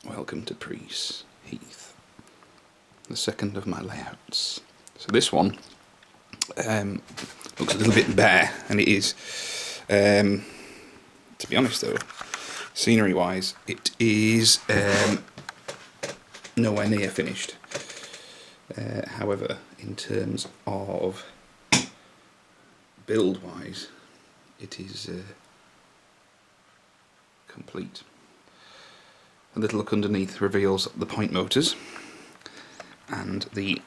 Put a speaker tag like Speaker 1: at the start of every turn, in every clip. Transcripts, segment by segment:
Speaker 1: Welcome to Priest Heath, the second of my layouts. So this one looks a little bit bare, and it is. To be honest though, scenery wise, it is nowhere near finished. However, in terms of build wise, it is complete. A little look underneath reveals the point motors and the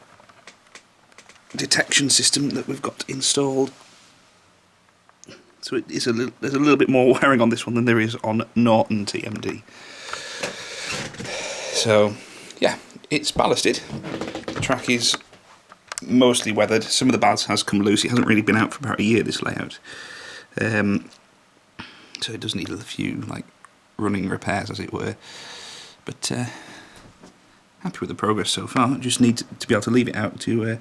Speaker 1: detection system that we've got installed. So it is there's a little bit more wiring on this one than there is on Norton TMD. So yeah, it's ballasted. The track is mostly weathered. Some of the ballast has come loose. It hasn't really been out for about a year, this layout. So it does need a few like running repairs, as it were. But happy with the progress so far. Just need to be able to leave it out to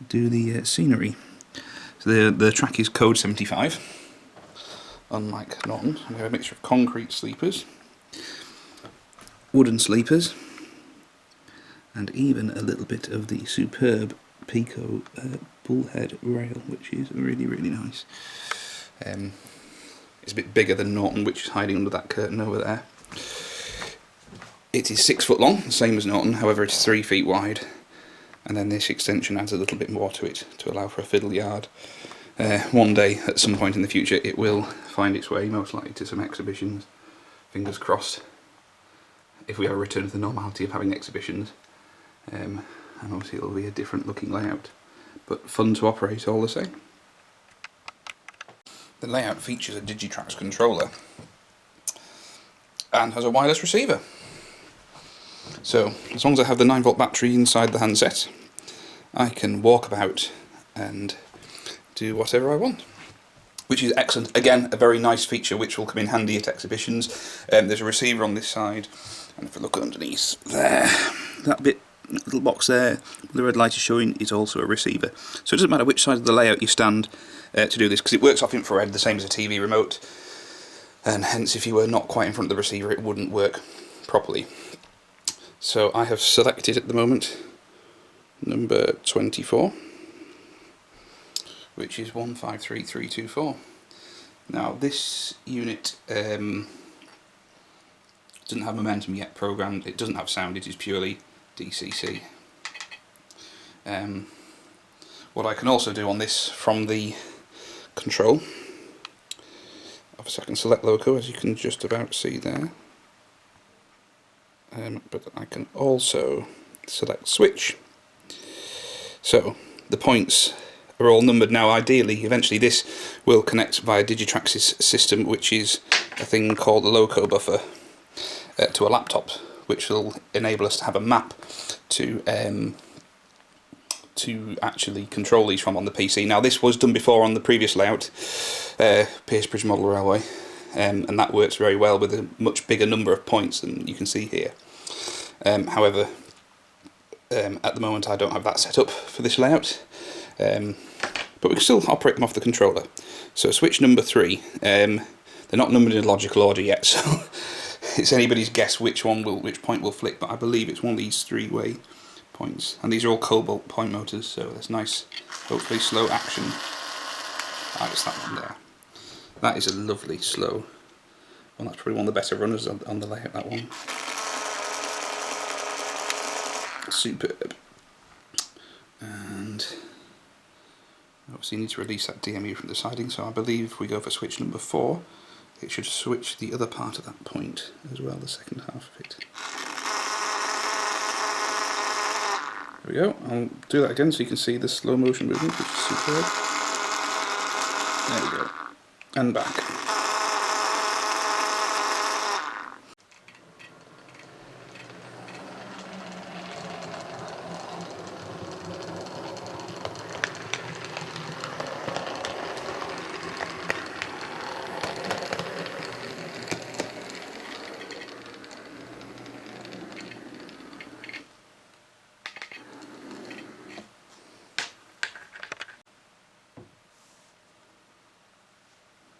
Speaker 1: do the scenery. So the track is code 75, unlike Norton. We have a mixture of concrete sleepers, wooden sleepers, and even a little bit of the superb Pico bullhead rail, which is really, really nice. It's a bit bigger than Norton, which is hiding under that curtain over there. It is 6 foot long, the same as Norton, however it's 3 feet wide, and then this extension adds a little bit more to it to allow for a fiddle yard. One day, at some point in the future, it will find its way, most likely to some exhibitions. Fingers crossed, if we ever return to the normality of having exhibitions. And obviously it'll be a different looking layout, but fun to operate all the same. The layout features a Digitrax controller and has a wireless receiver. So as long as I have the 9-volt battery inside the handset, I can walk about and do whatever I want, which is excellent. Again, a very nice feature which will come in handy at exhibitions. There's a receiver on this side, and if I look underneath there, that bit, little box there, the red light is showing, is also a receiver. So it doesn't matter which side of the layout you stand to do this, because it works off infrared the same as a TV remote, and hence if you were not quite in front of the receiver it wouldn't work properly. So I have selected at the moment number 24, which is 153324. Now this unit doesn't have momentum yet programmed, it doesn't have sound, it is purely DCC. What I can also do on this from the control, obviously I can select loco, as you can just about see there, but I can also select switch. So the points are all numbered now. Ideally, eventually this will connect via Digitrax's system, which is a thing called the loco buffer, to a laptop, which will enable us to have a map to actually control these from on the PC. Now this was done before on the previous layout, Piercebridge Model Railway, and that works very well with a much bigger number of points than you can see here. However, at the moment I don't have that set up for this layout, but we can still operate them off the controller. So switch number 3, they're not numbered in logical order yet, so it's anybody's guess which point will flick, but I believe it's one of these 3-way points, and these are all cobalt point motors, so there's nice, hopefully slow action. Ah, it's that one there. That is a lovely slow one. That's probably one of the better runners on the layout, that one. Superb. And obviously you need to release that DMU from the siding, so I believe if we go for switch number 4, it should switch the other part of that point as well, the second half of it. There we go. I'll do that again so you can see the slow motion movement, which is superb. There we go. And back.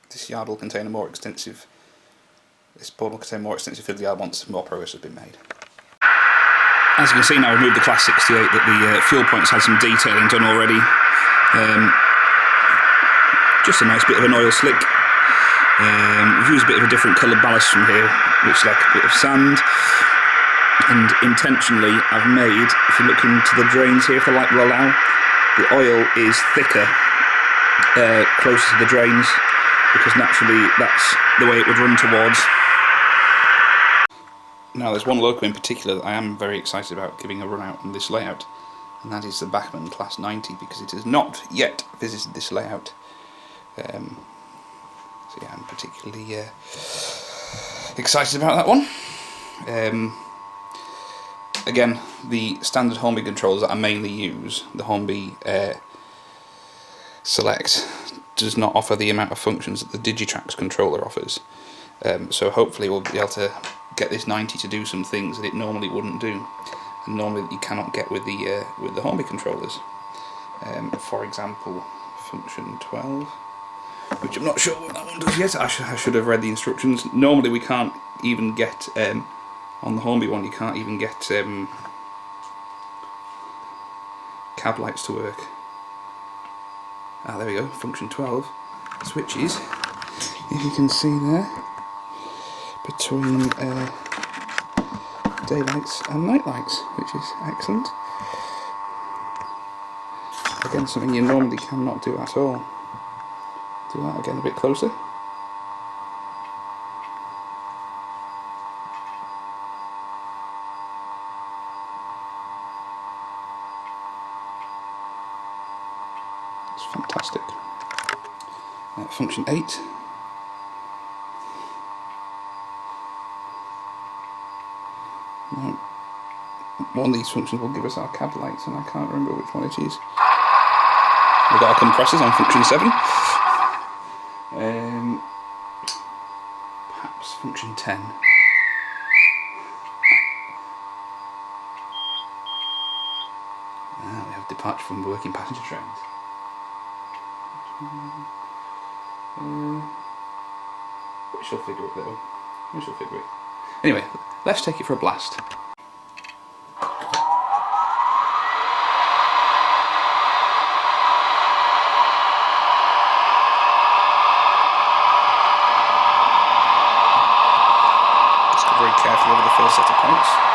Speaker 1: This yard will contain a more extensive this board will contain more extensive fiddly yard once more progress has been made. As you can see now, I've moved the Class 68, that the fuel points had some detailing done already. Just a nice bit of an oil slick. We've used a bit of a different coloured ballast from here, which is like a bit of sand. And intentionally, I've made, if you look into the drains here, if the light will allow, the oil is thicker closer to the drains, because naturally that's the way it would run towards. Now there's one loco in particular that I am very excited about giving a run out on this layout, and that is the Bachmann Class 90, because it has not yet visited this layout. So yeah, I'm particularly excited about that one. Again, the standard Hornby controllers that I mainly use, the Hornby Select, does not offer the amount of functions that the Digitrax controller offers. So hopefully we'll be able to get this 90 to do some things that it normally wouldn't do, and normally that you cannot get with the Hornby controllers. For example, function 12, which I'm not sure what that one does yet. I should have read the instructions. Normally we can't even get on the Hornby one, you can't even get cab lights to work. Ah, there we go, function 12 switches, if you can see there, between daylights and night lights, which is excellent. Again, something you normally cannot do at all. Do that again a bit closer. It's fantastic. Function 8. Now, one of these functions will give us our cab lights, and I can't remember which one it is. We've got our compressors on function 7. Perhaps function 10. We have departure from working passenger trains. We shall figure it though. We shall figure it. Anyway, let's take it for a blast. Very carefully over the first set of points.